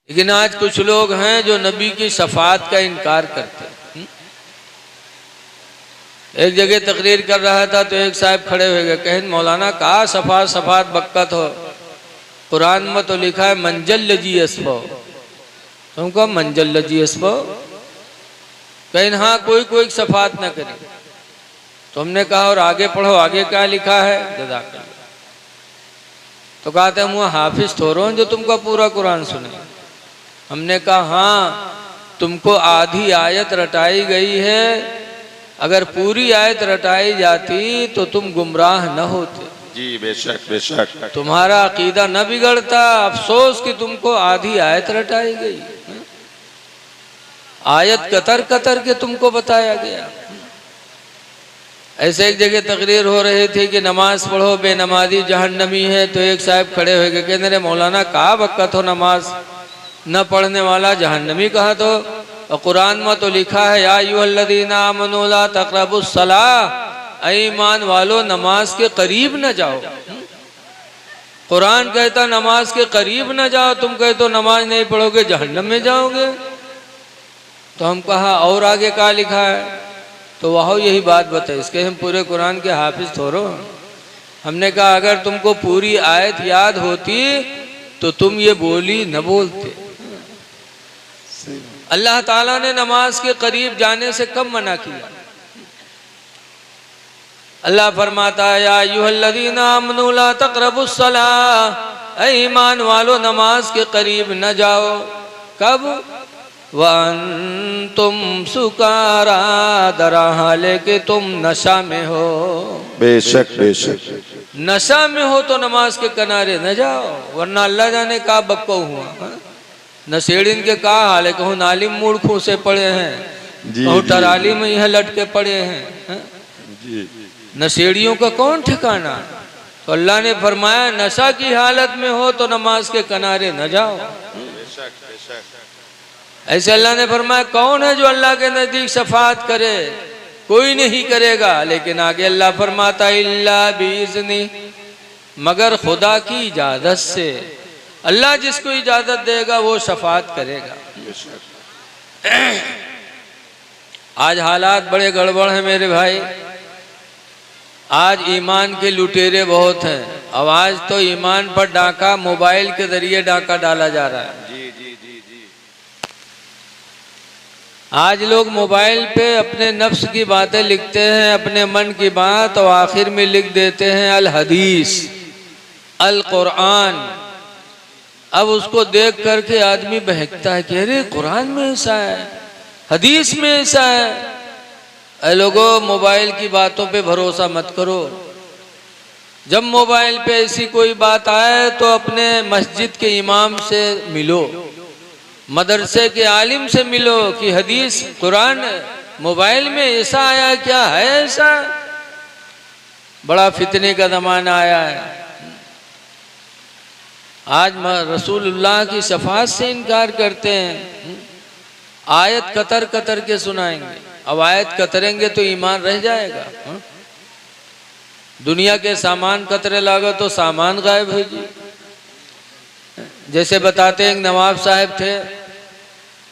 लेकिन आज कुछ लोग हैं जो नबी की शफाअत का इनकार करते हैं। एक जगह तकरीर कर रहा था तो एक साहब खड़े हो गए, कहें मौलाना कहा शफात शफात बक्कत हो, कुरान में तो लिखा है मंजल लजी असफो, तुमको मंजल लजी असफो, कहें हाँ कोई कोई शफात न करे। तो हमने कहा और आगे पढ़ो, आगे क्या लिखा है, जज़ाकल्लाह। तो कहते हैं मुँह हाफिज थोड़ो जो तुमको पूरा कुरान सुने। हमने कहा हाँ तुमको आधी आयत रटाई गई है, अगर पूरी आयत रटाई जाती तो तुम गुमराह न होते। जी बेशक बेशक, तुम्हारा अकीदा न बिगड़ता। अफसोस कि तुमको आधी आयत रटाई गई, आयत कतर कतर के तुमको बताया गया। ऐसे एक जगह तकरीर हो रही थी कि नमाज पढ़ो बेनमाजी जहन्नमी है। तो एक साहब खड़े हो गए, कहने रे मौलाना कहा बक्कत हो, नमाज न पढ़ने वाला जहन्नमी कहा। तो और कुरान में तो लिखा है या अय्युहल्लज़ीना आमनू ला तक़रबुस सलाह, ईमान वालो नमाज के करीब न जाओ। कुरान कहता नमाज के करीब न जाओ, तुम कहते हो नमाज नहीं पढ़ोगे जहन्नम में जाओगे। तो हम कहा और आगे क्या लिखा है, तो वह यही बात बताए। इसके हम पूरे कुरान के हाफिज थोड़ो। हमने कहा अगर तुमको पूरी आयत याद होती तो तुम ये बोली न बोलते। अल्लाह ताला ने नमाज के करीब जाने से कब मना किया। अल्लाह फरमाता है या अय्युहल्लज़ीना आमनू ला तक़रबुस सलाह, ऐ ईमान वालो नमाज के करीब न जाओ। कब, वअंतुम सुकारा, दरा हाले कि तुम नशा में हो। बेशक बेशक, नशा में हो तो नमाज के किनारे न जाओ, वरना अल्लाह जाने का बक्को हुआ। नशेड़िन के कहा हाल है, कहूँ नालिम मूर्खों से पड़े हैं, कहूँ टराली में यह लटके पड़े हैं। नशेड़ियों का कौन ठिकाना। तो अल्लाह ने फरमाया नशा की हालत में हो तो नमाज के किनारे न जाओ। ऐसे अल्लाह ने फरमाया कौन है जो अल्लाह के नजदीक शफाअत करे, कोई नहीं करेगा। लेकिन आगे अल्लाह फरमाता इल्ला बिइज़्नी, मगर खुदा की इजाजत से। अल्लाह जिसको इजाजत देगा वो शफाअत करेगा। आज हालात बड़े गड़बड़ हैं मेरे भाई। आज ईमान के लुटेरे बहुत हैं। अब आज तो ईमान पर डाका मोबाइल के जरिए डाका डाला जा रहा है। जी जी जी जी, आज लोग मोबाइल पे अपने नफ्स की बातें लिखते हैं, अपने मन की बात, और आखिर में लिख देते हैं अल हदीस, अल कुरान। अब उसको देख करके आदमी बहकता है कि अरे कुरान में ऐसा है, हदीस में ऐसा है। ऐ लोगों मोबाइल की बातों पे भरोसा मत करो। जब मोबाइल पे ऐसी कोई बात आए तो अपने मस्जिद के इमाम से मिलो, मदरसे के आलिम से मिलो कि हदीस कुरान मोबाइल में ऐसा आया, क्या है ऐसा। बड़ा फितने का ज़माना आया है। आज रसूलुल्लाह की शफाअत से इनकार करते हैं। आयत कतर कतर के सुनाएंगे। अब आयत कतरेंगे तो ईमान रह जाएगा। दुनिया के सामान कतरे लागो तो सामान गायब हो जी। जैसे बताते हैं नवाब साहब थे,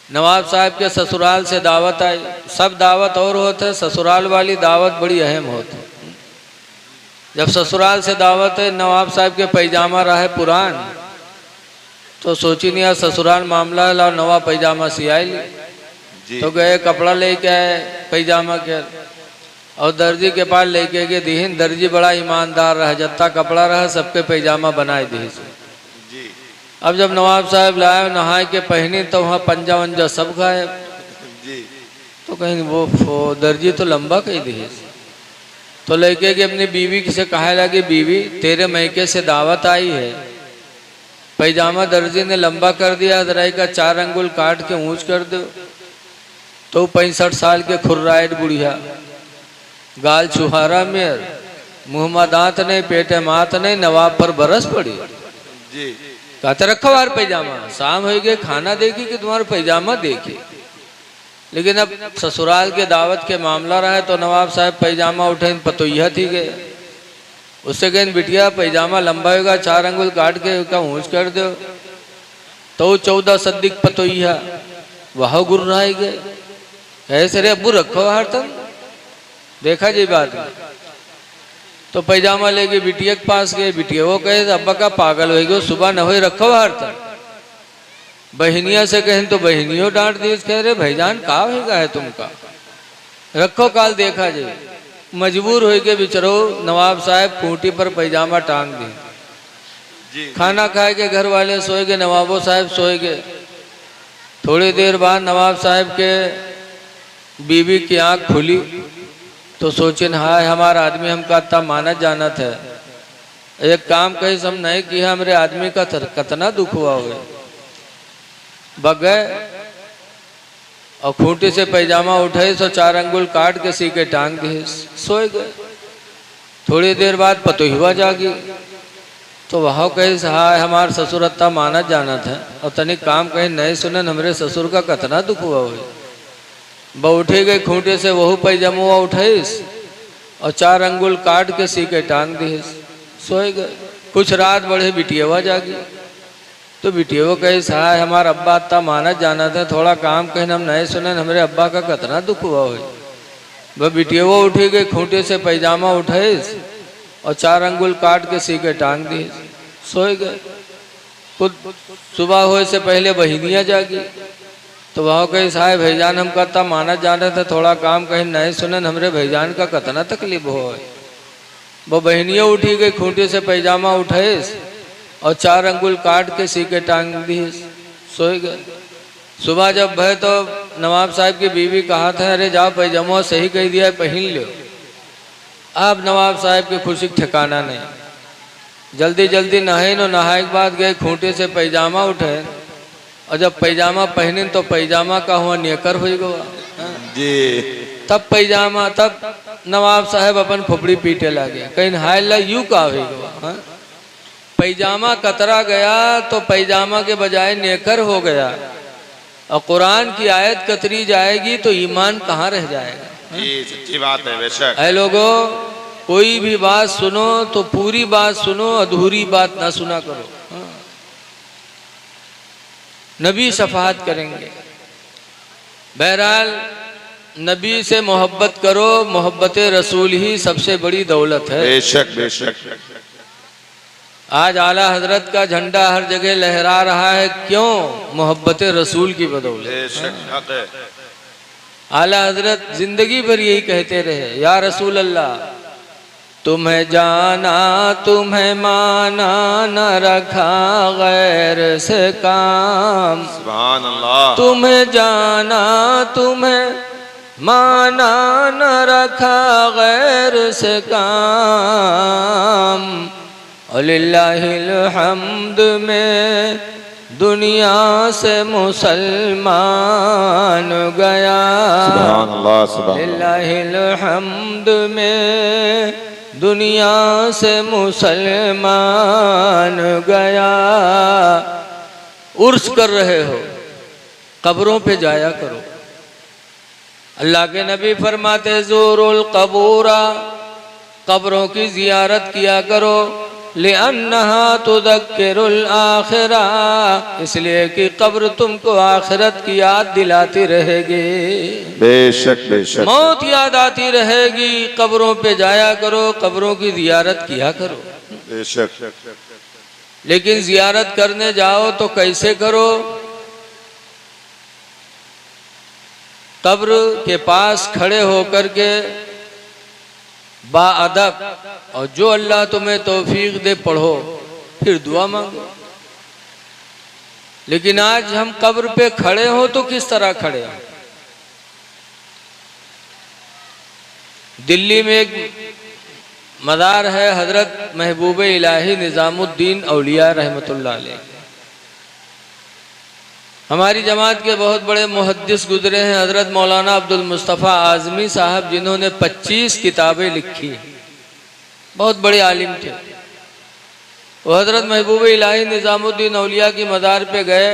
नवाब साहब के ससुराल से दावत आई। सब दावत और होते, ससुराल वाली दावत बड़ी अहम होती। जब ससुराल से दावत है, नवाब साहब के पैजामा रहा है पुरान, तो सोची नहीं ससुराल मामला ला नवा पैजामा सियाई ली। तो गए कपड़ा लेके आए पैजामा के, और दर्जी के पास लेके गए दीहिन। दर्जी बड़ा ईमानदार रहा, जत्ता कपड़ा रहा सबके पैजामा बनाए दी। अब जब नवाब साहब लाए नहाए के पहनी तो वहाँ पंजा वंजा सब गायब। तो कहीं वो दर्जी तो लंबा कही दी। तो लेके गए अपनी बीवी से कहा लगी बीवी तेरे मैके से दावत आई है। पैजामा दर्जी ने लंबा कर दिया, जरा का 4 अंगुल काट के ऊंच कर दो। तो 65 साल के खुर्राइट बुढ़िया, गाल छुहारा मेर, मुँह में दांत नहीं, पेटे मात नहीं, नवाब पर बरस पड़ी। कहते रखो यार पैजामा, शाम हो गई खाना देखी कि तुम्हारा पैजामा देखी। लेकिन अब ससुराल के दावत के मामला रहा है तो नवाब साहब पैजामा उठे पतोइया थी गए। उससे कहें बिटिया पैजामा लंबा होगा, 4 अंगुल काट के का ऊँच कर दो। तो 14 सद्दिक पतोइया वह गुर रह गए ऐसे रे अब्बू रखो हर तन देखा जी बात में। तो पैजामा लेके बिटिया के पास गए, बिटिया वो कहे अब्बा का पागल हो गयो सुबह न हो रखो हर तन। बहनिया से कहें तो बहनियों डांट दी, कह रहे भाईजान का होगा है तुमका रखो काल देखा जी। मजबूर हो के बिचरो नवाब साहब खूंटी पर पैजामा टांग दी। खाना खाए के घर वाले सोए गए, नवाबो साहब सोए गए। थोड़ी देर बाद नवाब साहब के बीवी की आंख खुली तो सोचे हाय हमारा आदमी हमका इतना माना जाना था, एक काम कहीं हम नहीं किया हमारे आदमी का कितना दुख हुआ हुए। बगए और खूंटी से पैजामा उठाए तो 4 अंगुल काट के सी के टांग दिए, सोए गए। थोड़ी देर बाद पतोहिवा जागी तो वह कहे हाय हमारे ससुर अत्ता माना जाना था और तनिक काम कहीं नहीं सुने हमारे ससुर का कितना दुख हुआ हुए। ब उठे गए खूंटे से वह पैजामा उठाईस और 4 अंगुल काट के सी के टांग दिए, सोए गए। कुछ रात बढ़े बिटियावा जागी तो बिटिया कहे हाय हमारा अब्बा इतना माना जाना था, थोड़ा काम कहीं हम नहीं सुने हमारे अब्बा का कितना दुख हुआ हुई। वह बिटिया उठी गई खूंटे से पैजामा उठाईस और 4 अंगुल काट के सी के टांग दिए, सोए गए। खुद सुबह होए से पहले बहनियाँ जागी तो वह कही साहब भाईजान हम कहता माना जाना था, थोड़ा काम कहीं नहीं सुने हमारे भाईजान का कितना तकलीफ हो। वो बहनियाँ उठी गई खूंटे से पैजामा उठाईस और 4 अंगुल काट के सी के टांग दिए, सोए गए। सुबह जब भय तो नवाब साहब की बीवी कहा था अरे जाओ पैजामा सही कह दिया है पहन लो। अब नवाब साहब की खुशी ठिकाना नहीं, जल्दी जल्दी नहाए नो, नहाए के बाद गए खूंटे से पैजामा उठे और जब पैजामा पहने तो पैजामा का हुआ नेकर हो गया जी। तब पैजामा तब नवाब साहब अपन खोपड़ी पीटे लगे, कहीं हाय ला यू का हो गया। पैजामा कतरा गया तो पैजामा के बजाय नेकर हो गया और कुरान की आयत कतरी जाएगी तो ईमान कहाँ रह जाएगा। जी सच्ची बात है बेशक। ऐ लोगों कोई भी बात सुनो तो पूरी बात सुनो, अधूरी बात ना सुना करो। नबी शफाअत करेंगे। बहरहाल नबी से मोहब्बत करो, मोहब्बत रसूल ही सबसे बड़ी दौलत है। बेशक बेशक। आज आला हजरत का झंडा हर जगह लहरा रहा है, क्यों? मोहब्बत रसूल की बदौलत। बेशक। आला हजरत जिंदगी भर यही कहते रहे या रसूल अल्लाह तुम्हें जाना तुम्हें माना न रखा गैर से काम। सुभान अल्लाह। तुम्हें जाना तुम्हें माना न रखा गैर से काम। अलिल्लाहिल हम्द में दुनिया से मुसलमान गया। सुभान अल्लाह सुभान अल्लाह। अलिल्लाहिल हम्द में दुनिया से मुसलमान गया। उर्स कर रहे हो कब्रों पे जाया करो। अल्लाह के नबी फरमाते ज़ूरुल कबूरा कब्रों की जियारत किया करो। लिअन्नहा तुज़क्किरुल आखिरा इसलिए कि कब्र तुमको आखिरत की याद दिलाती रहेगी। बेशक बेशक। मौत याद आती रहेगी। कब्रों पे जाया करो, कब्रों की जियारत किया करो। बेशक। लेकिन जियारत करने जाओ तो कैसे करो? कब्र के पास खड़े होकर के बाअदब और जो अल्लाह तुम्हें तौफीक दे पढ़ो, फिर दुआ मांगो। लेकिन आज हम कब्र पे खड़े हो तो किस तरह खड़े हो? दिल्ली में एक मज़ार है हजरत महबूब इलाही निज़ामुद्दीन औलिया रहमतुल्लाह अलैह। हमारी जमात के बहुत बड़े मुहद्दिस गुजरे हैं हजरत मौलाना अब्दुल मुस्तफ़ा आज़मी साहब, जिन्होंने 25 किताबें लिखी। बहुत बड़े आलिम थे वो। हजरत महबूब इलाही निज़ामुद्दीन औलिया की मज़ार पे गए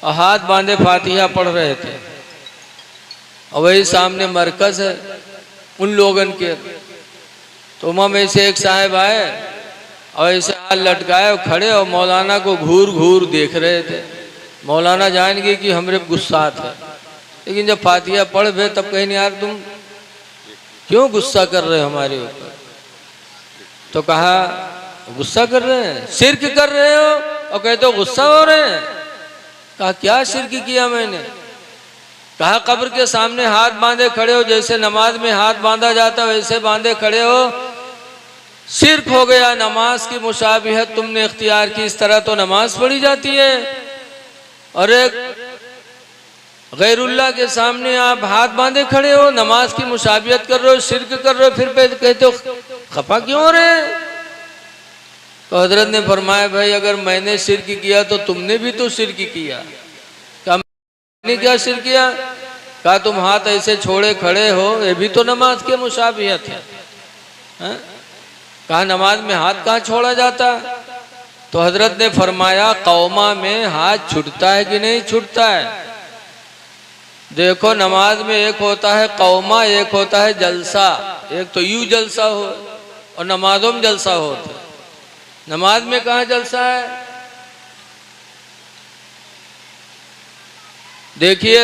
और हाथ बांधे फातिहा पढ़ रहे थे और वही सामने मरकज़ है उन लोगन के। तो वहाँ में से एक साहब आए और ऐसे हाथ लटकाए और खड़े और मौलाना को घूर घूर देख रहे थे। मौलाना जानेंगे कि हमरे गुस्सा थे, लेकिन जब फातिहा पढ़ बे तब कहीं यार तुम क्यों गुस्सा कर रहे हो हमारे ऊपर। तो कहा गुस्सा कर रहे हैं, शिर्क कर रहे हो, और कहते हो गुस्सा हो रहे हैं। कहा क्या शिर्क किया मैंने। कहा कब्र के सामने हाथ बांधे खड़े हो, जैसे नमाज में हाथ बांधा जाता वैसे बांधे खड़े हो, शिर्क हो गया। नमाज की मुशाबिहत तुमने इख्तियार की, इस तरह तो नमाज पढ़ी जाती है। और एक गैरुल्लाह के सामने आप हाथ बांधे खड़े हो, नमाज की मुशाबिहत कर रहे हो, शिर्क कर रहे हो, फिर कहते हो खफा क्यों हो रहे हैं। तो हजरत ने फरमाया भाई अगर मैंने शिर्क किया तो तुमने भी तो शिर्क किया। कहा मैंने क्या शिर्क किया। कहा तुम हाथ ऐसे छोड़े खड़े हो, ये भी तो नमाज के मुशाबिहत है। कहा नमाज में हाथ कहाँ छोड़ा जाता। तो हजरत ने फरमाया कौमा में हाथ छूटता है कि नहीं छूटता है। देखो नमाज में एक होता है कौमा, एक होता है जलसा। एक तो यूं जलसा हो और नमाजों में जलसा होता है। नमाज में कहाँ जलसा है। देखिए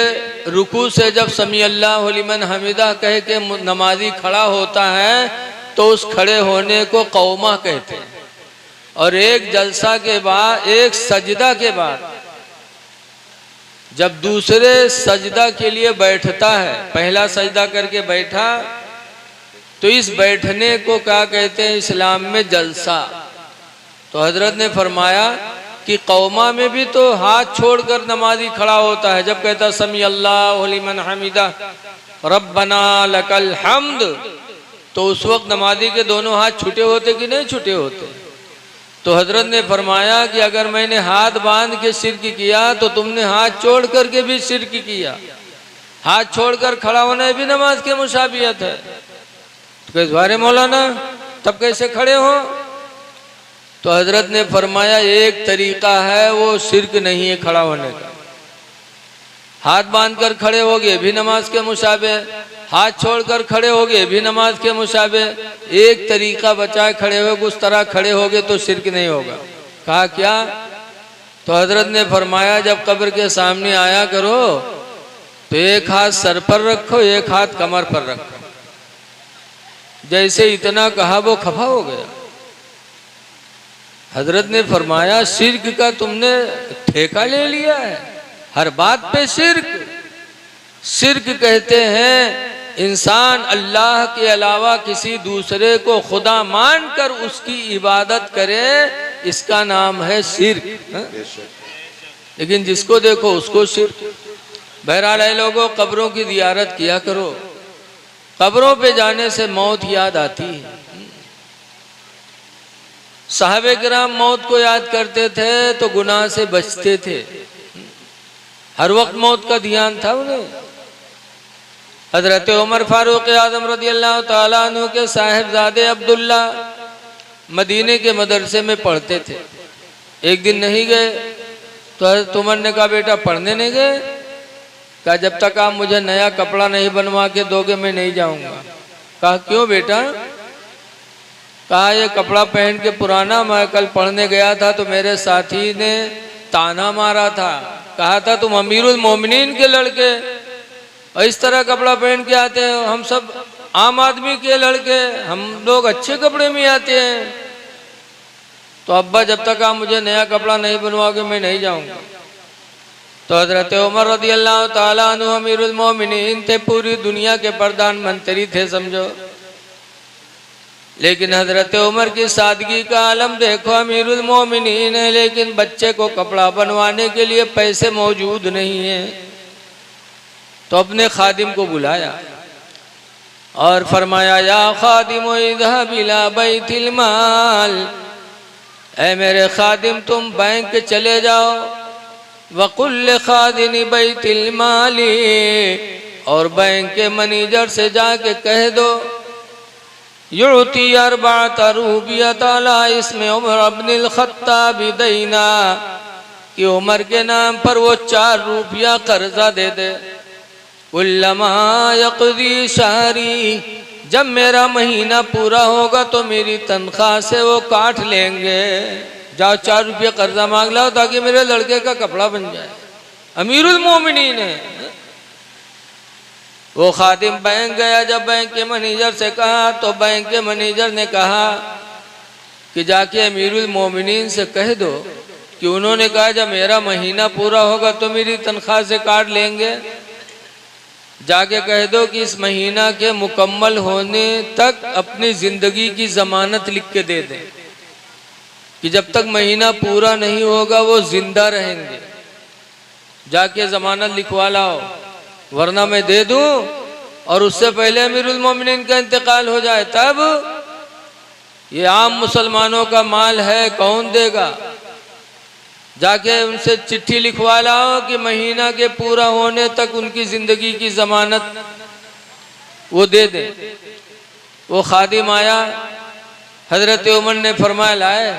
रुकू से जब समी अल्लाहु लिमन हमिदा कह के नमाजी खड़ा होता है तो उस खड़े होने को कौमा कहते हैं। और एक जलसा के बाद, एक सजदा के बाद जब दूसरे सजदा के लिए बैठता है, पहला सजदा करके बैठा तो इस बैठने को क्या कहते हैं इस्लाम में जलसा। तो हजरत ने फरमाया कि कौमा में भी तो हाथ छोड़कर नमाजी खड़ा होता है। जब कहता समी अल्लाहु लिमन हमिदा रब्बना लकल हम्द, तो उस वक्त नमाजी के दोनों हाथ छूटे होते कि नहीं छूटे होते। तो हजरत ने फरमाया कि अगर मैंने हाथ बांध के शिर्क किया तो तुमने हाथ छोड़ करके भी शिर्क किया। हाथ छोड़कर खड़ा होना भी नमाज के मुशाबियत है। तो कैसे बारे मौलाना तब कैसे खड़े हो। तो हजरत ने फरमाया एक तरीका है वो शिर्क नहीं है खड़ा होने का। हाथ बांधकर खड़े हो गए भी नमाज के मुशाबे, हाथ छोड़कर खड़े हो गए भी नमाज के मुशाबे। एक तरीका बचाए खड़े हो, उस तरह खड़े हो गए तो शिर्क नहीं होगा। कहा क्या। तो हजरत ने फरमाया जब कब्र के सामने आया करो तो एक हाथ सर पर रखो, एक हाथ कमर पर रखो। जैसे इतना कहा वो खफा हो गया। हजरत ने फरमाया शिर्क का तुमने ठेका ले लिया है, हर बात पे शिर्क। शिर्क कहते हैं इंसान अल्लाह के अलावा किसी दूसरे को खुदा मानकर उसकी इबादत करे, इसका नाम है शिर्क। लेकिन जिसको देखो उसको शिर्क। बहरहाल है लोगों कब्रों की जियारत किया करो। कब्रों पे जाने से मौत याद आती है। साहबे किराम मौत को याद करते थे तो गुनाह से बचते थे। हर वक्त मौत का ध्यान था उन्हें। हजरत उमर फारूक आजम रज़ी अल्लाह ताला अन्हु के साहिबजादे अब्दुल्ला मदीने के मदरसे में पढ़ते थे। एक दिन नहीं गए तो हजरत उमर ने कहा बेटा पढ़ने नहीं गए। कहा जब तक आप मुझे नया कपड़ा नहीं बनवा के दोगे मैं नहीं जाऊंगा। कहा क्यों बेटा। कहा ये कपड़ा पहन के पुराना, मैं कल पढ़ने गया था तो मेरे साथी ने ताना मारा था, कहा था तुम अमीरुल मोमिनीन के लड़के और इस तरह कपड़ा पहन के आते हैं। हम सब आम आदमी के लड़के, हम लोग अच्छे कपड़े में आते हैं। तो अब्बा जब तक आप मुझे नया कपड़ा नहीं बनवाओगे मैं नहीं जाऊंगा। तो हजरत उमर रज़ी अल्लाह ताला अन्हु अमीरुल मोमिनीन थे, पूरी दुनिया के प्रधानमंत्री थे समझो। लेकिन हजरत उमर की सादगी का आलम देखो, अमीरुल मोमिनीन है लेकिन बच्चे को कपड़ा बनवाने के लिए पैसे मौजूद नहीं है। तो अपने खादिम को बुलाया और फरमाया या खादिम इज़हब इला बैतिल माल, ऐ मेरे खादिम तुम बैंक चले जाओ। वकुल खादिन बैतिल माली, और बैंक के मैनेजर से जाके कह दो युती अरबात रूबियत अला इसमें उमर अब्निल खत्ताब दैना, कि उमर के नाम पर वो 4 रुपया कर्जा दे दे। उल्लमा यक़दी शहरी, जब मेरा महीना पूरा होगा तो मेरी तनख्वाह से वो काट लेंगे। जाओ 4 रुपये कर्जा मांग लाओ ताकि मेरे लड़के का कपड़ा बन जाए। अमीरुल मोमिनीन है। वो खादिम बैंक गया, जब बैंक के मैनेजर से कहा तो बैंक के मैनेजर ने कहा कि जाके अमीरुल मोमिनीन से कह दो कि उन्होंने कहा जब मेरा महीना पूरा होगा तो मेरी तनख्वाह से काट लेंगे। जाके कह दो कि इस महीना के मुकम्मल होने तक अपनी जिंदगी की जमानत लिख के दे दें कि जब तक महीना पूरा नहीं होगा वो जिंदा रहेंगे। जाके जमानत लिखवा लाओ वरना मैं दे दूं और उससे पहले अमीरुल मोमिनीन का इंतकाल हो जाए तब। ये आम मुसलमानों का माल है, कौन देगा? जाके उनसे चिट्ठी लिखवा लाओ कि महीना के पूरा होने तक उनकी जिंदगी की जमानत वो दे दे। वो खादिम आया, हजरत उमर ने फरमाया लाए,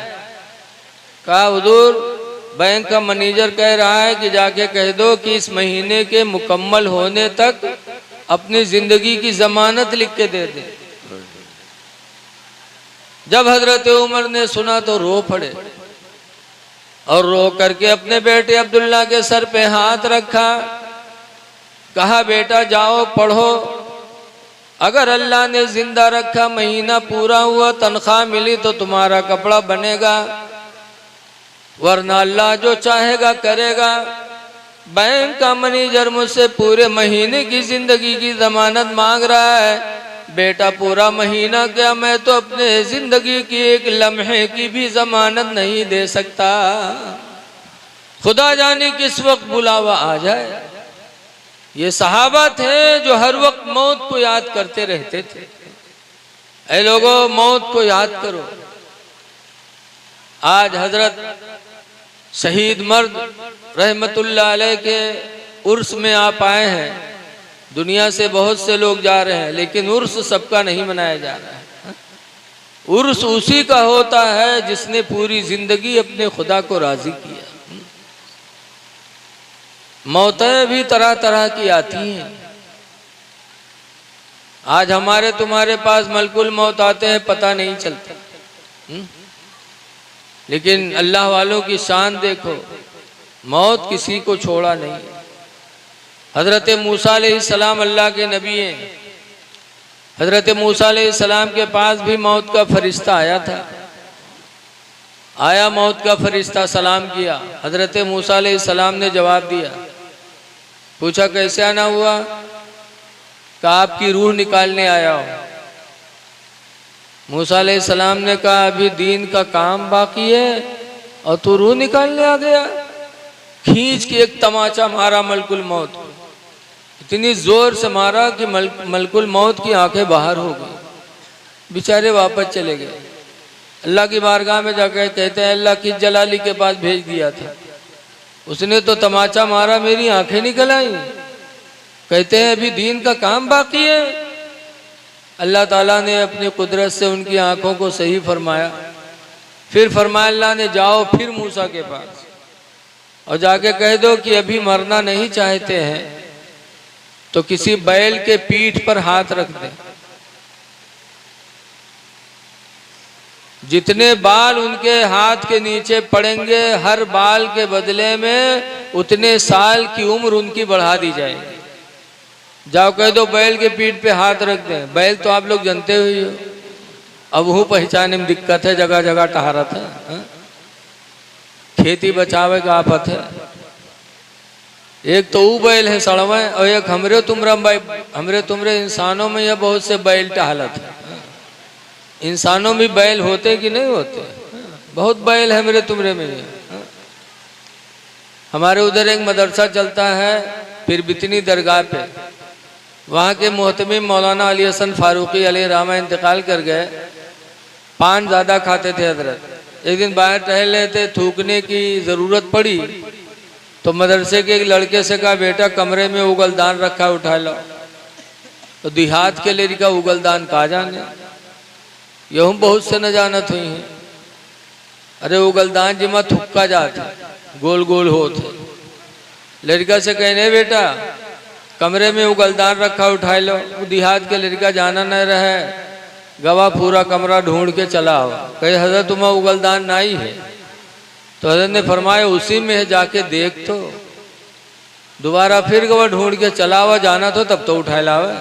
कहा हुजूर बैंक का मैनेजर कह रहा है कि जाके कह दो कि इस महीने के मुकम्मल होने तक अपनी जिंदगी की जमानत लिख के दे दे। जब हजरत उमर ने सुना तो रो पड़े और रो करके अपने बेटे अब्दुल्ला के सर पे हाथ रखा, कहा बेटा जाओ पढ़ो, अगर अल्लाह ने जिंदा रखा महीना पूरा हुआ तनख्वाह मिली तो तुम्हारा कपड़ा बनेगा, वरना अल्लाह जो चाहेगा करेगा। बैंक का मैनेजर मुझसे पूरे महीने की जिंदगी की जमानत मांग रहा है, बेटा पूरा महीना क्या मैं तो अपने जिंदगी की एक लम्हे की भी जमानत नहीं दे सकता, खुदा जाने किस वक्त बुलावा आ जाए। ये सहाबा थे जो हर वक्त मौत को याद करते रहते थे। ऐ लोगों मौत को याद करो। आज हजरत शहीद मर्द रहमतुल्लाह अलैह के उर्स में आप आए हैं। दुनिया से बहुत से लोग जा रहे हैं लेकिन उर्स सबका नहीं मनाया जा रहा है। उर्स उसी का होता है जिसने पूरी जिंदगी अपने खुदा को राजी किया। मौतें भी तरह तरह की आती हैं। आज हमारे तुम्हारे पास मलकुल मौत आते हैं पता नहीं चलता, लेकिन अल्लाह वालों की शान देखो, मौत किसी को छोड़ा नहीं। हजरत मूसा अलैहिस्सलाम अल्लाह के नबी हैं। हजरत मूसा अलैहिस्सलाम के पास भी मौत का फरिश्ता आया था। आया मौत का फरिश्ता, सलाम किया। हजरत मूसा अलैहिस्सलाम ने जवाब दिया। पूछा कैसे आना हुआ? कहा आपकी रूह निकालने आया हो। मूसा अलैहिस्सलाम ने कहा अभी दीन का काम बाकी है और तू रूह निकालने आ गया। खींच के एक तमाचा मारा मलकुल मौत को, इतनी जोर से मारा कि मलकुल मौत की आंखें बाहर हो गई। बेचारे वापस चले गए। अल्लाह की बारगाह में जाकर कहते हैं अल्लाह की जलाली के पास भेज दिया था, उसने तो तमाचा मारा मेरी आंखें निकल आई। कहते हैं अभी दीन का काम बाकी है। अल्लाह ताला ने अपनी कुदरत से उनकी आंखों को सही फरमाया। फिर फरमाया अल्लाह ने जाओ फिर मूसा के पास और जाके कह दो कि अभी मरना नहीं चाहते हैं तो किसी बैल के पीठ पर हाथ रख दें। जितने बाल उनके हाथ के नीचे पड़ेंगे हर बाल के बदले में उतने साल की उम्र उनकी बढ़ा दी जाएगी। जाओ कह दो बैल के पीठ पे हाथ रख दें। बैल तो आप लोग जानते हुए हो, अब वो पहचाने में दिक्कत है, जगह जगह टहरत है। खेती बचावे का आफत है। एक तो वो बैल है सड़वा और एक हमरे तुमरे इंसानों में यह बहुत से बैल टहलत है। इंसानों में बैल होते कि नहीं होते? बहुत बैल है मेरे तुमरे में। हमारे उधर एक मदरसा चलता है फिर बितनी दरगाह पे, वहाँ के मोहतमिम मौलाना अली हसन फारूकी अलैहि रहमा इंतकाल कर गए। पान ज़्यादा खाते थे हजरत। एक दिन बाहर टहल रहे थे, थूकने की ज़रूरत पड़ी तो मदरसे के एक लड़के से कहा बेटा कमरे में उगलदान रखा उठा लो। तो देहात के लिए का उगलदान कहा जाने, यहूँ बहुत से न जानत हुई हैं। अरे उगलदान जिमा थुक्का जाता गोल गोल होते। लड़का से कहने बेटा कमरे में उगलदान रखा उठा लो। देहात के लड़का जाना न रहे, गवाह पूरा कमरा ढूंढ के चला हो। कहे हजरत तुम्हें उगलदान नहीं है? तो हजरत ने फरमाया उसी में है, जाके देख। तो दोबारा फिर गवा ढूंढ के चलावा जाना तो तब तो उठाए लावे।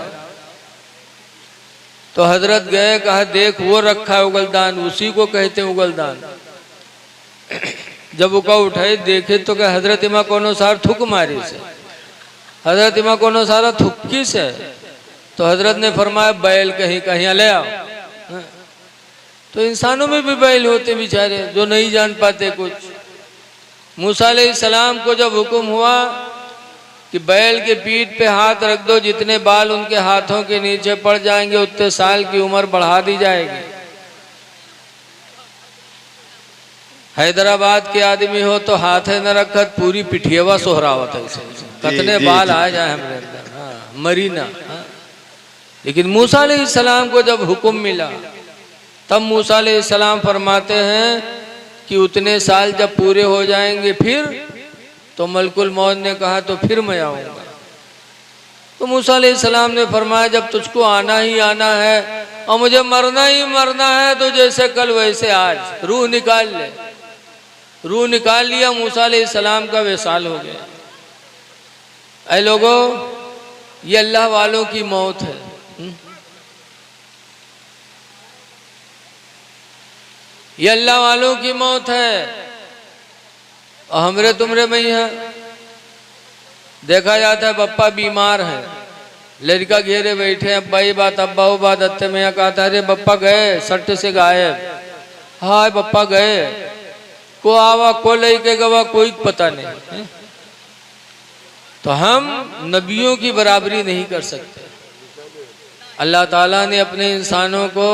तो हजरत गए, कहा देख वो रखा है उगलदान, उसी को कहते हैं उगलदान। जब वो उठाए देखे तो कहा हजरत इमा कोनो सार थुक मारी से, हजरत इमा कोनो सारा थुक्की से। तो हजरत ने फरमाया बैल कहीं कहीं ले आओ। तो इंसानों में भी बैल होते बेचारे जो नहीं जान पाते कुछ। मूसा अलैहिस्सलाम को जब हुक्म हुआ कि बैल के पीठ पे हाथ रख दो, जितने बाल उनके हाथों के नीचे पड़ जाएंगे उतने साल की उम्र बढ़ा दी जाएगी। हैदराबाद के आदमी हो तो हाथ न रखत पूरी पिठियवा सोहरावत है, कितने बाल आ जाए हमरे अंदर, हाँ, मरीना। हाँ। लेकिन मूसा अलैहिस्सलाम को जब हुक्म मिला तब मूसा अलैहिस्सलाम फरमाते हैं कि उतने साल जब पूरे हो जाएंगे फिर, तो मलकुल मौत ने कहा तो फिर मैं आऊंगा। तो मूसा अलैहिस्सलाम ने फरमाया जब तुझको आना ही आना है और मुझे मरना ही मरना है तो जैसे कल वैसे आज रूह निकाल ले। रूह निकाल लिया, मूसा अलैहिस्सलाम का विसाल हो गया। ऐ लोगों, ये अल्लाह वालों की मौत है। ये अल्लाह वालों की मौत है और हमरे तुमरे में ही है। देखा जाता है बप्पा बीमार है, लड़का घेरे बैठे हैं, अब्बा ही बात अब्बा वो बात अत्ते में कहता अरे बप्पा गए सट से गायब, हाय बप्पा गए को आवा को लेके गवा कोई पता नहीं। तो हम नबियों की बराबरी नहीं कर सकते। अल्लाह ताला ने अपने इंसानों को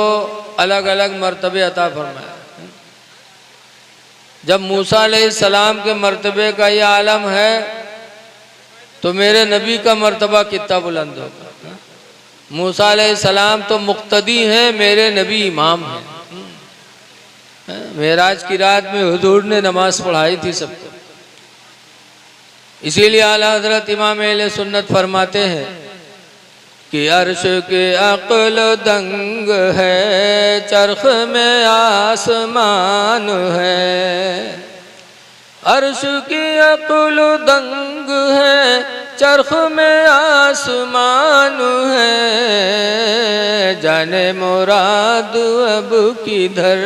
अलग अलग मर्तबे अता फरमाया। जब मूसा अलैहिस्सलाम के मर्तबे का ये आलम है तो मेरे नबी का मर्तबा कितना बुलंद होगा। मूसा अलैहिस्सलाम तो मुक्तदी हैं, मेरे नबी इमाम हैं। मेराज की रात में हुजूर ने नमाज पढ़ाई थी सबको। इसीलिए आला हजरत इमाम अहले सुन्नत फरमाते हैं कि अर्श के अक्ल दंग है, चरख में आसमान है। अर्श की अक्ल दंग है, चरख में आसमान है। जाने मुराद अब किधर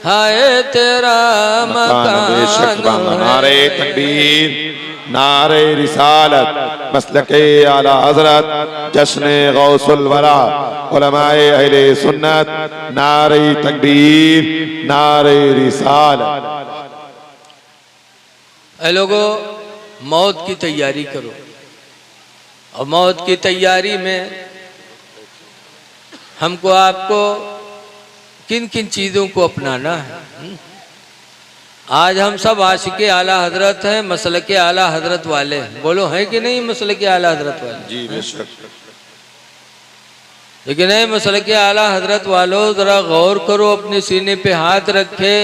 हाय तेरा मकान। नारे तकबीर, नारे रिसालत, मसलके आला हजरत, जश्न गौसुल वरा, उलमाए अहले सुन्नत, नारे तकबीर, नारे रिसालत। ऐ लोगों, मौत की तैयारी करो और मौत की तैयारी में हमको आपको किन किन चीज़ों को अपनाना है। आज हम सब आशिके आला हजरत हैं, मसलके आला हजरत वाले हैं। बोलो है कि नहीं मसलके आला हजरत वाले? जी बेशक। लेकिन है मसलके आला हजरत वालों, जरा गौर करो, अपने सीने पे हाथ रखे,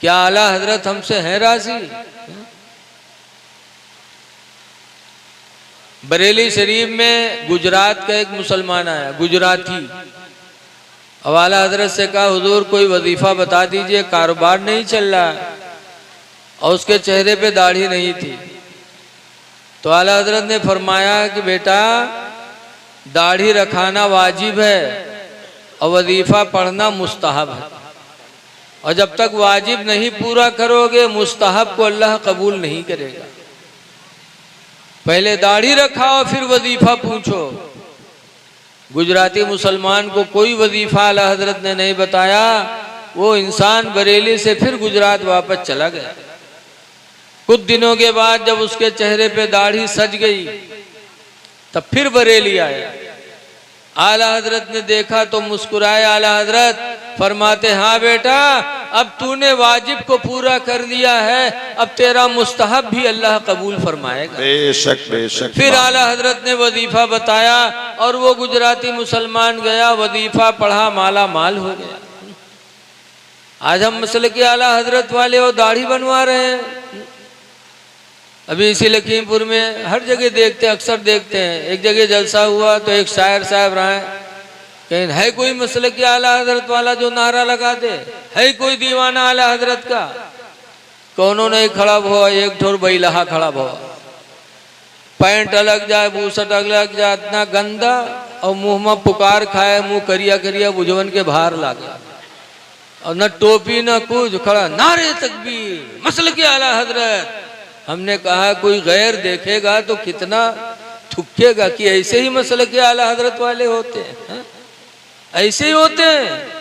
क्या आला हजरत हमसे है राजी? बरेली शरीफ में गुजरात का एक मुसलमान आया, गुजराती। अब आला हजरत से कहा हुजूर कोई वजीफा बता दीजिए, कारोबार नहीं चल रहा, और उसके चेहरे पे दाढ़ी नहीं थी। तो आला हजरत ने फरमाया कि बेटा दाढ़ी रखाना वाजिब है और वजीफा पढ़ना मुस्तहब है, और जब तक वाजिब नहीं पूरा करोगे मुस्तहब को अल्लाह कबूल नहीं करेगा। पहले दाढ़ी रखाओ फिर वजीफा पूछो। गुजराती मुसलमान को कोई वजीफा आला हजरत ने नहीं बताया। वो इंसान बरेली से फिर गुजरात वापस चला गया। कुछ दिनों के बाद जब उसके चेहरे पे दाढ़ी सज गई तब फिर बरेली आया। आला हजरत ने देखा तो मुस्कुराए। आला हजरत फरमाते हाँ बेटा, अब तूने वाजिब को पूरा कर लिया है, अब तेरा मुस्तहब भी अल्लाह कबूल फरमाएगा। बेशक बेशक। फिर आला हजरत ने वजीफा बताया और वो गुजराती मुसलमान गया, वजीफा पढ़ा, माला माल हो गया। आज हम मसले के आला हजरत वाले और दाढ़ी बनवा रहे हैं। अभी इसी लखीमपुर में हर जगह देखते हैं, अक्सर देखते हैं। एक जगह जलसा हुआ तो एक शायर साहब रहे, कहीं है कोई मसले के आला हजरत वाला जो नारा लगा दे, है कोई दीवाना आला हजरत का? कौनों नहीं खड़ा हुआ, एक ठोर बैलहा खड़ा हुआ। पैंट अलग जाए, बूसट अलग जाए, इतना गंदा, और मुंह में पुकार खाए, मुंह करिया करिया बुझवन के बाहर लागे, और न टोपी न कुछ, खड़ा नारे तकबीर मसल के आला हजरत। हमने कहा कोई गैर देखेगा तो कितना थुकेगा कि ऐसे ही मसल के आला हजरत वाले होते हैं, ऐसे ही होते हैं।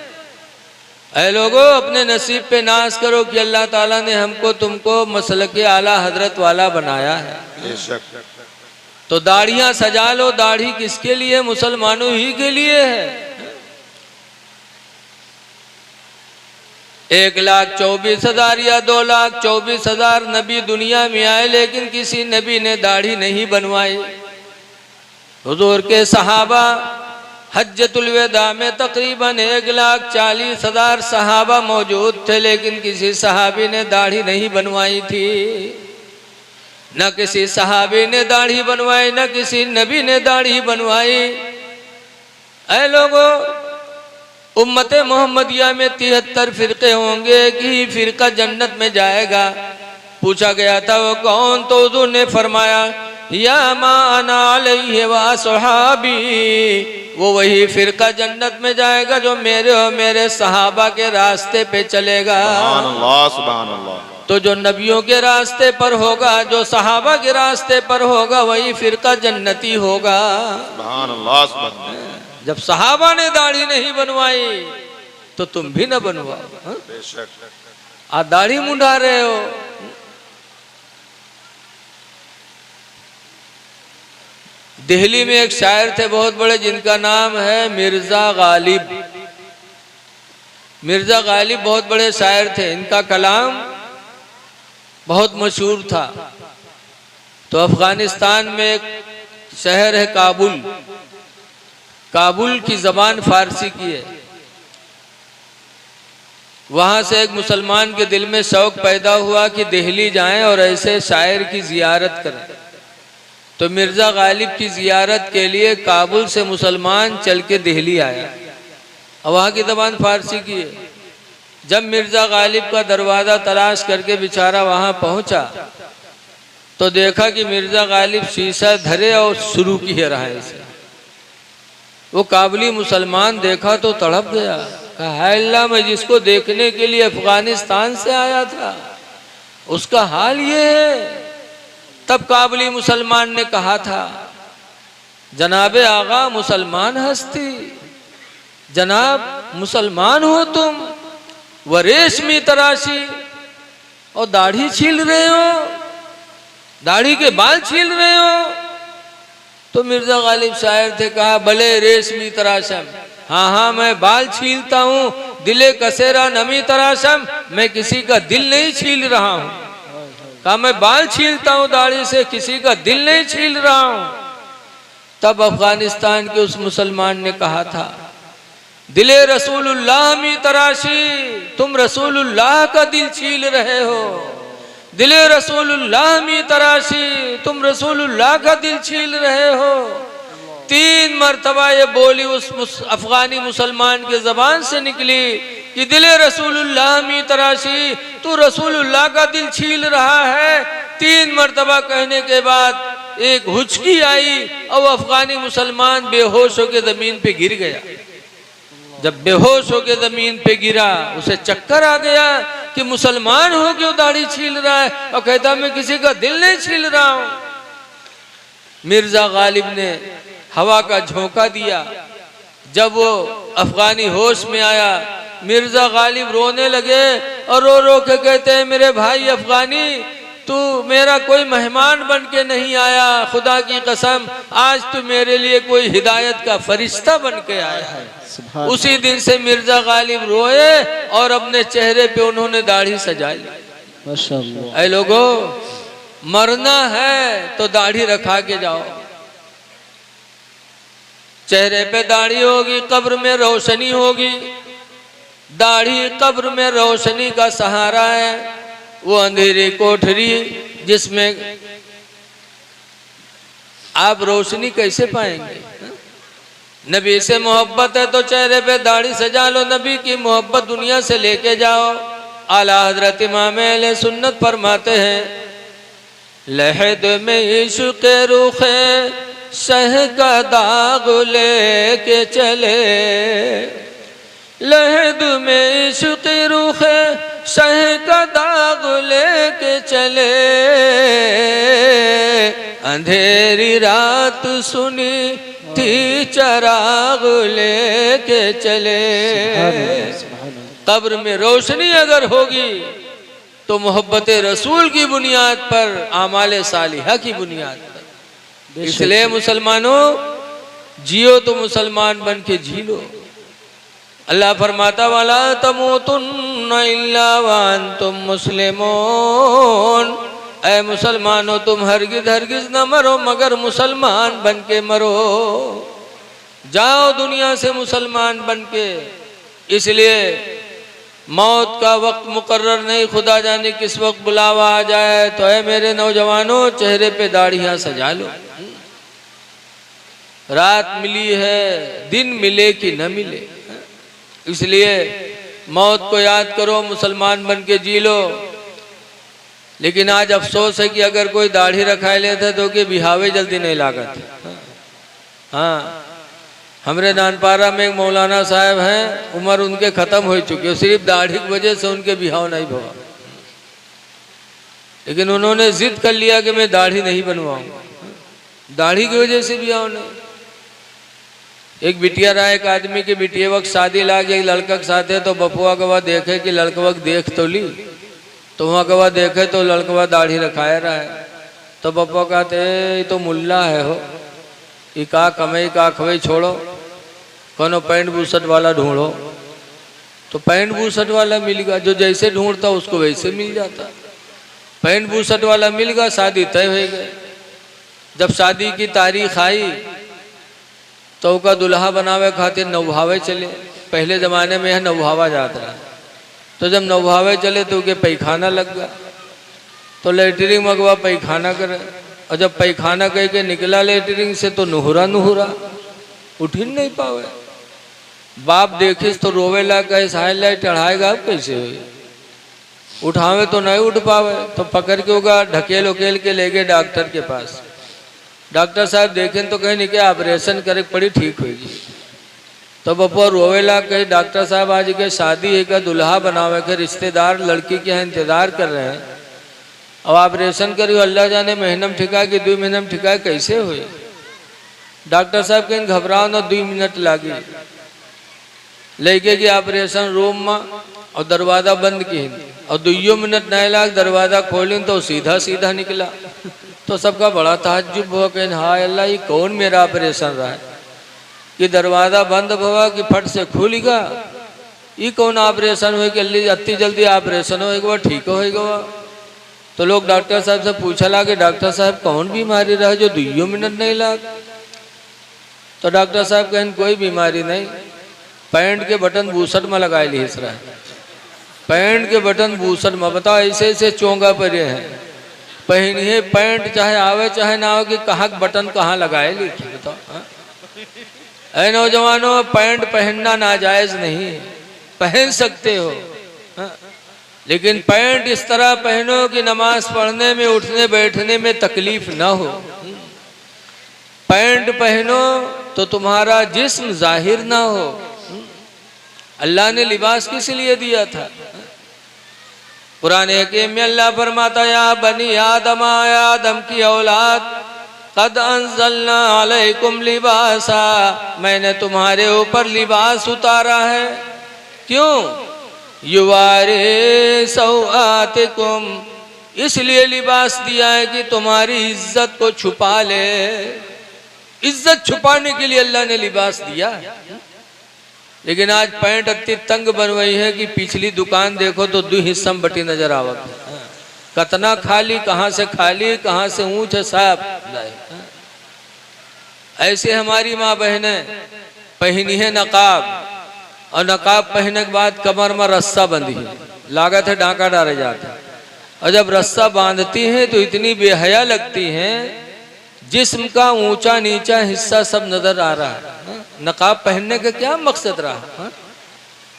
ऐ लोगों, अपने नसीब पे नाज करो कि अल्लाह ताला ने हमको तुमको मसल के आला हजरत वाला बनाया है। बेशक। तो दाढ़ियां सजा लो। दाढ़ी किसके लिए? मुसलमानों ही के लिए है। 1,24,000 या 2,24,000 नबी दुनिया में आए, लेकिन किसी नबी ने दाढ़ी नहीं बनवाई। हुजूर के सहाबा हज्जतुल वेदा में तकरीबन 1,40,000 सहाबा मौजूद थे, लेकिन किसी सहाबी ने दाढ़ी नहीं बनवाई थी। न किसी सहाबी ने दाढ़ी बनवाई, न किसी नबी ने दाढ़ी बनवाई। ऐ लोगों, उम्मते मोहम्मदिया में 73 फिरके होंगे, एक ही फिरका जन्नत में जाएगा। पूछा गया था वो कौन, तो हुजूर ने फरमाया या मा अना अलैहि व असहाबी, वो वही फिरका जन्नत में जाएगा जो मेरे और मेरे सहाबा के रास्ते पे चलेगा। सुभान अल्लाह, सुभान अल्लाह। तो जो नबियों के रास्ते पर होगा, जो सहाबा के रास्ते पर होगा, वही फिरका जन्नती होगा। सुभान अल्लाह, सुभान अल्लाह। जब सहाबा ने दाढ़ी नहीं बनवाई तो तुम भी न बनवाओ। बेशक। आप दाढ़ी मुंडा रहे हो। दिल्ली में एक शायर थे बहुत बड़े, जिनका नाम है मिर्जा गालिब। मिर्जा गालिब बहुत बड़े शायर थे, इनका कलाम बहुत मशहूर था। तो अफगानिस्तान में एक शहर है काबुल, काबुल की जबान फारसी की है। वहां से एक मुसलमान के दिल में शौक पैदा हुआ कि दिल्ली जाएं और ऐसे शायर की जियारत करें। तो मिर्जा गालिब की जियारत के लिए काबुल से मुसलमान चल के दिल्ली आया, और वहाँ की ज़बान फारसी की है। जब मिर्जा गालिब का दरवाज़ा तलाश करके बेचारा वहाँ पहुँचा तो देखा कि मिर्जा गालिब शीशा धरे और शुरू किए रहा है इसे। वो काबुली मुसलमान देखा तो तड़प गया, कहा हाय अल्लाह, मैं जिसको देखने के लिए अफगानिस्तान से आया था उसका हाल ये है। तब काबुली मुसलमान ने कहा था, जनाबे आगा मुसलमान हस्ती, जनाब मुसलमान हो तुम, व रेशमी तराशी, और दाढ़ी छील रहे हो, दाढ़ी के बाल छील रहे हो। तो मिर्जा गालिब शायर थे, कहा भले रेशमी तराशम, हाँ हाँ मैं बाल छीलता हूँ, दिले कसेरा नमी तराशम, मैं किसी का दिल नहीं छील रहा हूँ। कहा मैं बाल छीलता हूँ दाढ़ी से, किसी का दिल नहीं छील रहा हूँ। तब अफगानिस्तान के उस मुसलमान ने कहा था, दिले रसूलुल्लाह मी तराशी, तुम रसूलुल्लाह का दिल छील रहे हो। दिले रसूलुल्लाह मी तराशी, तुम रसूलुल्लाह का दिल छील रहे हो। 3 मरतबा ये बोली उस अफगानी मुसलमान के जबान से निकली कि दिले रसूलुल्लाह मी तराशी, तू रसूलुल्लाह का दिल छील रहा है। 3 मरतबा कहने के बाद एक हुचकी आई और अफगानी मुसलमान बेहोश होकर जमीन पे गिर गया। जब बेहोश होकर जमीन पे गिरा, उसे चक्कर आ गया कि मुसलमान हो क्यों दाढ़ी छील रहा है, और कहता मैं किसी का दिल नहीं छील रहा हूं। मिर्जा गालिब ने हवा का झोंका दिया। जब वो अफगानी होश में आया, मिर्जा गालिब रोने लगे और रो रो के कहते हैं, मेरे भाई अफगानी, तू मेरा कोई मेहमान बन के नहीं आया, खुदा की कसम आज तू मेरे लिए कोई हिदायत का फरिश्ता बन के आया है। उसी दिन से मिर्जा गालिब रोए और अपने चेहरे पे उन्होंने दाढ़ी सजा ली। माशाअल्लाह। ऐ लोगों, मरना है तो दाढ़ी रखा के जाओ। चेहरे पे दाढ़ी होगी, कब्र में रोशनी होगी। दाढ़ी कब्र में रोशनी का सहारा है। वो अंधेरी कोठरी जिसमें आप रोशनी कैसे पाएंगे? नबी से मोहब्बत है तो चेहरे पे दाढ़ी सजा लो, नबी की मोहब्बत दुनिया से लेके जाओ। आला हजरत इमाम अहले सुन्नत फरमाते हैं, लहद में इश्क रुखे शह का दाग लेके चले, लहद में इश्क रुखे शह का दाग लेके चले, अंधेरी रात सुनी थी चराग लेके चले। कब्र में रोशनी अगर होगी तो मोहब्बत रसूल की बुनियाद पर, आमाले सालिहा की बुनियाद पर। इसलिए मुसलमानों, जियो तो मुसलमान बन के जी लो। अल्लाह फरमाता वाला तमूतुन्ना इल्ला व अंतुम मुस्लिमून, ऐ मुसलमानों तुम हरगिज हरगिज न मरो मगर मुसलमान बन के मरो। जाओ दुनिया से मुसलमान बन के। इसलिए मौत का वक्त मुकर्रर नहीं, खुदा जाने किस वक्त बुलावा आ जाए। तो ऐ मेरे नौजवानों, चेहरे पे दाढ़ियां सजा लो। रात मिली है, दिन मिले कि न मिले, इसलिए मौत को याद करो, मुसलमान बन के जी लो। लेकिन आज अफसोस है कि अगर कोई दाढ़ी रखाए लेते तो कि बिहावे जल्दी नहीं लागत। हाँ, हमरे नानपारा में एक मौलाना साहब हैं, उम्र उनके खत्म हो चुकी है, सिर्फ दाढ़ी की वजह से उनके बिहाव नहीं हुआ। लेकिन उन्होंने जिद कर लिया कि मैं दाढ़ी नहीं बनवाऊंगा, दाढ़ी की वजह से बिहाव नहीं। एक बिटिया रहा, एक आदमी की बिटिया वक्त शादी लागे, एक लड़का के साथ है, तो बपुआ गवा देखे कि लड़का वक्त देख तो ली, तो वहाँ गवा देखे तो लड़का दाढ़ी रखाया रहा है। तो बपुआ कहते ये तो मुल्ला है हो, ये का कमाई का खवई छोड़ो, कोनो पैंट बूसट वाला ढूंढो। तो पैंट बूसट वाला मिल गया, जो जैसे ढूंढता उसको वैसे मिल जाता। पैंट बूसट वाला मिल गया, शादी तय हो गई। जब शादी की तारीख आई तो का दुल्हा बनावे खातिर नौभावे चले। पहले ज़माने में यह नौभावा जाता है। तो जब नौभावे चले तो उनके पैखाना लग गया, तो लेटरिंग मगवा पैखाना करे, और जब पैखाना कह के निकला लेटरिंग से तो नुहरा नुहरा, उठ ही नहीं पावे। बाप देखिस तो रोवेला, कहे साहिल लाई चढ़ाएगा अब कैसे हुई, उठावे तो नहीं उठ पावे। तो पकड़ के होगा ढकेल उकेल के ले गए डॉक्टर के पास। डॉक्टर साहब देखें तो कहीं नहीं, क्या ऑपरेशन करे पड़ी ठीक होगी। तो बपुआ रोवेला, कहे डॉक्टर साहब आज के शादी है का दुल्हा बनावे के, रिश्तेदार लड़की के यहाँ इंतजार कर रहे हैं, अब ऑपरेशन करियो, अल्लाह जाने महीना में ठिका कि 2 महीना में ठिका कैसे हुई। डॉक्टर साहब कहीं घबराओ ना, 2 मिनट लागी। लेके कि ऑपरेशन रूम में और दरवाजा बंद की, और 2 मिनट नहीं लाग, दरवाजा खोली तो सीधा सीधा निकला। तो सबका बड़ा ताज्जुब हुआ कि हाय अल्लाह, ये कौन मेरा ऑपरेशन रहा है कि दरवाजा बंद हुआ कि फट से खुलेगा, ये कौन ऑपरेशन हुआ कि अति जल्दी ऑपरेशन हो एक बार ठीक होगा। तो लोग डॉक्टर साहब से पूछला कि डॉक्टर साहब कौन बीमारी रहा जो 2 मिनट नहीं लाग। तो डॉक्टर साहब कहें कोई बीमारी नहीं, पैंट के बटन बूसट में लगा ली इस रहा है। पैंट के बटन बूसट में, बताओ ऐसे ऐसे चोंगा पर हैं, पहनिए पैंट चाहे आवे चाहे ना हो कि कहाँ बटन कहाँ लगाए लिखी। बताओ ऐ नौजवानों, पैंट पहनना नाजायज नहीं, पहन सकते हो, लेकिन पैंट इस तरह पहनो कि नमाज पढ़ने में उठने बैठने में तकलीफ ना हो। पैंट पहनो तो तुम्हारा जिस्म जाहिर ना हो। अल्लाह ने लिबास किस लिए दिया था? कुरान हकीम में अल्लाह फरमाता, या बनी आदम, आदम की औलाद, कद अंज़लना अलैकुम लिबासा, मैंने तुम्हारे ऊपर लिबास उतारा है। क्यों? युवारे सौआतिकुम, इसलिए लिबास दिया है कि तुम्हारी इज्जत को छुपा ले। इज्जत छुपाने के लिए अल्लाह ने लिबास दिया। लेकिन आज पैंट अति तंग बनवाई है कि पिछली दुकान देखो तो 2 हिस्सा में बटी नजर आवत, कतना खाली, कहाँ से खाली कहाँ से ऊंच है साहब। ऐसे हमारी माँ बहनें पहनी है नकाब, और नकाब पहनने के बाद कमर में रस्सा बंधी है, लागत है डांका डाले जाता। और जब रस्सा बांधती हैं तो इतनी बेहया लगती हैं, जिस्म का ऊंचा नीचा हिस्सा सब नजर आ रहा है। नकाब पहनने का क्या मकसद रहा?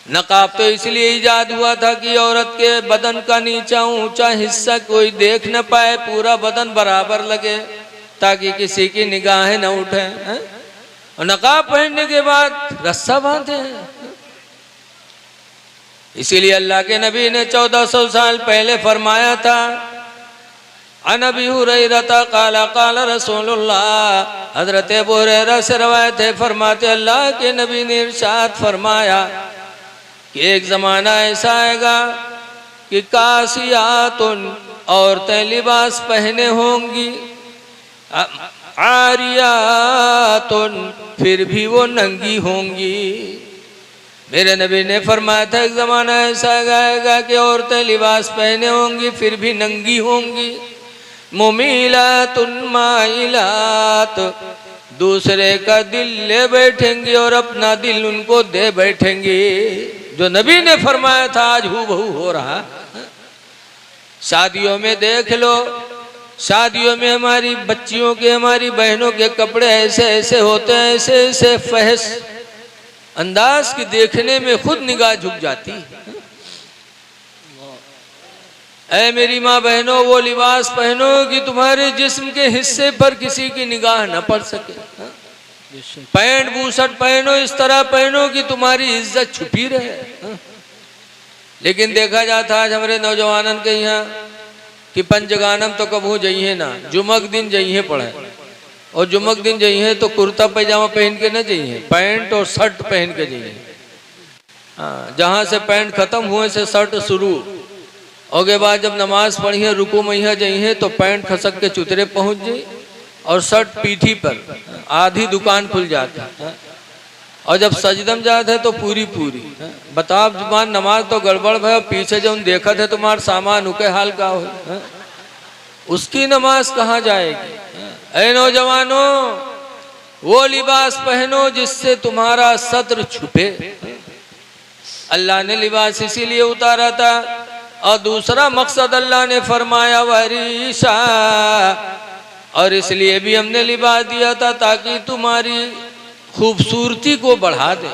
नकाब तो इसलिए ईजाद हुआ था कि औरत के बदन का नीचा ऊंचा हिस्सा कोई देख न पाए, पूरा बदन बराबर लगे, ताकि किसी की निगाहें न उठे। और नकाब पहनने के बाद रस्सा बांधे हैं। इसीलिए अल्लाह के नबी ने 1400 साल पहले फरमाया था, अनबी हुरैरा काला काला रसूलुल्लाह, हजरत अबू हुरैरा से रवायत है, फरमाते अल्लाह के नबी ने इरशाद फरमाया कि एक ज़माना ऐसा आएगा कि कासियातुन, औरतें लिबास पहने होंगी, आरियातुन, फिर भी वो नंगी होंगी। मेरे नबी ने फरमाया था एक ज़माना ऐसा आएगा कि औरतें लिबास पहने होंगी फिर भी नंगी होंगी। मुमीलातुन माइलात, दूसरे का दिल ले बैठेंगी और अपना दिल उनको दे बैठेंगी। जो नबी ने फरमाया था आज हूबहू हो रहा। शादियों में देख लो, शादियों में हमारी बच्चियों के, हमारी बहनों के कपड़े ऐसे ऐसे होते हैं, ऐसे ऐसे फहश अंदाज की देखने में खुद निगाह झुक जाती। ऐ मेरी माँ बहनों, वो लिबास पहनो कि तुम्हारे जिस्म के हिस्से पर किसी की निगाह न पड़ सके। पैंट बूशर्ट पहनो, इस तरह पहनो कि तुम्हारी इज्जत छुपी रहे। लेकिन देखा जाता आज हमारे नौजवानन के यहाँ कि पंचगानम तो कबू जाइए ना, जुमक दिन जाइए पढ़े, और जुमक दिन जाइए तो कुर्ता पैजामा पहन के न जाइए, पैंट और शर्ट पहन के जाइए। हाँ, जहाँ से पैंट खत्म हुए से शर्ट शुरू, और के बाद जब नमाज पढ़िए रुकू मैया जाइए तो पैंट खसक के चुतरे पहुँच जाए और शर्ट पीठी पर, आधी दुकान खुल जाती है। और जब सजदम जाते है तो पूरी पूरी। बताओ जुबान नमाज तो गड़बड़ है, पीछे जब देखा थे तुम्हारा सामान उके हाल का हो, उसकी नमाज कहाँ जाएगी। ऐ नौजवानों, वो लिबास पहनो जिससे तुम्हारा सत्र छुपे। अल्लाह ने लिबास इसीलिए उतारा था। और दूसरा मकसद अल्लाह ने फरमाया वरीशा, और इसलिए भी हमने लिबास दिया था ताकि तुम्हारी खूबसूरती को बढ़ा दे।